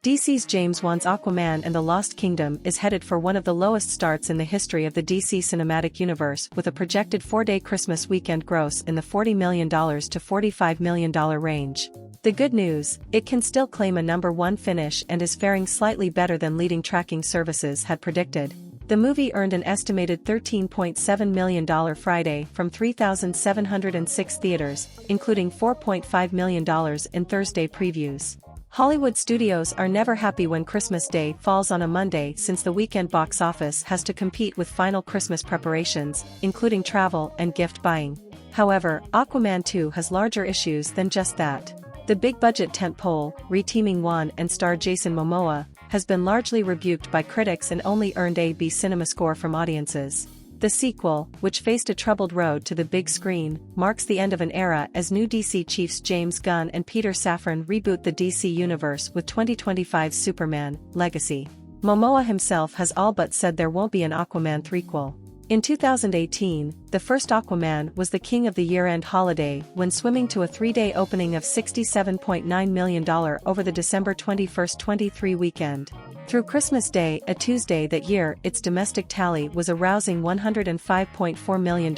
DC's James Wan's Aquaman and the Lost Kingdom is headed for one of the lowest starts in the history of the DC Cinematic Universe, with a projected 4-day Christmas weekend gross in the $40 million to $45 million range. The good news, it can still claim a #1 finish and is faring slightly better than leading tracking services had predicted. The movie earned an estimated $13.7 million Friday from 3,706 theaters, including $4.5 million in Thursday previews. Hollywood studios are never happy when Christmas Day falls on a Monday, since the weekend box office has to compete with final Christmas preparations, including travel and gift buying. However, Aquaman 2 has larger issues than just that. The big-budget tentpole, reteaming Wan and star Jason Momoa, has been largely rebuked by critics and only earned a B CinemaScore from audiences. The sequel, which faced a troubled road to the big screen, marks the end of an era as new DC chiefs James Gunn and Peter Safran reboot the DC universe with 2025's Superman Legacy. Momoa himself has all but said there won't be an Aquaman threequel. In 2018, the first Aquaman was the king of the year-end holiday when swimming to a 3-day opening of $67.9 million over the December 21, 23 weekend. Through Christmas Day, a Tuesday that year, its domestic tally was a rousing $105.4 million,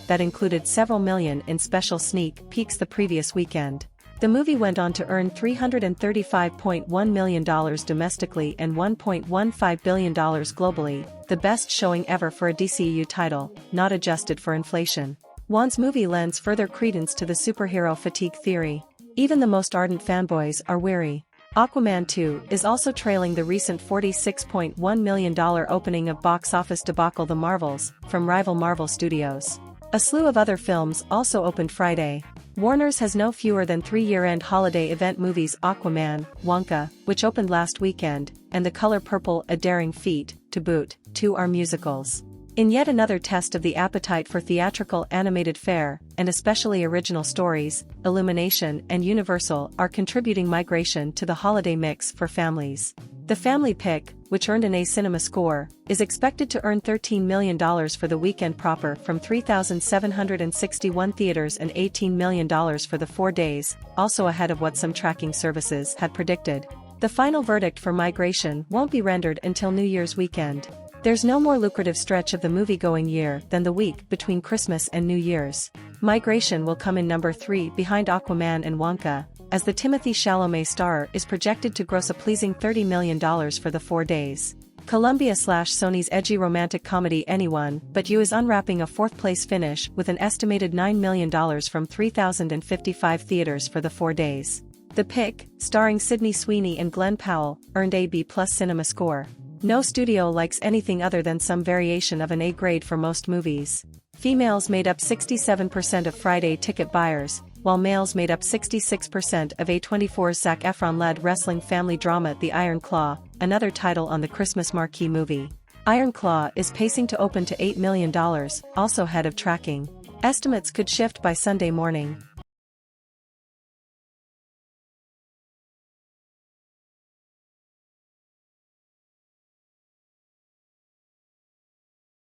that included several million in special sneak peeks the previous weekend. The movie went on to earn $335.1 million domestically and $1.15 billion globally, the best showing ever for a DCEU title, not adjusted for inflation. Wan's movie lends further credence to the superhero fatigue theory. Even the most ardent fanboys are weary. Aquaman 2 is also trailing the recent $46.1 million opening of box office debacle The Marvels, from rival Marvel Studios. A slew of other films also opened Friday. Warner's has no fewer than 3 year-end holiday event movies: Aquaman, Wonka, which opened last weekend, and The Color Purple: A Daring Feat, to boot. 2 are musicals. In yet another test of the appetite for theatrical animated fare, and especially original stories, Illumination and Universal are contributing migration to the holiday mix for families. The family pick, which earned an A CinemaScore, is expected to earn $13 million for the weekend proper from 3,761 theaters and $18 million for the 4 days, also ahead of what some tracking services had predicted. The final verdict for migration won't be rendered until New Year's weekend. There's no more lucrative stretch of the movie-going year than the week between Christmas and New Year's. Migration will come in #3 behind Aquaman and Wonka, as the Timothée Chalamet star is projected to gross a pleasing $30 million for the 4 days. Columbia/Sony's edgy romantic comedy Anyone But You is unwrapping a 4th-place finish with an estimated $9 million from 3,055 theaters for the 4 days. The Pick, starring Sydney Sweeney and Glenn Powell, earned a B+ CinemaScore. No studio likes anything other than some variation of an A grade for most movies. Females made up 67% of Friday ticket buyers, while males made up 66% of A24's Zac Efron-led wrestling family drama The Iron Claw, another title on the Christmas marquee movie. Iron Claw is pacing to open to $8 million, also ahead of tracking. Estimates could shift by Sunday morning.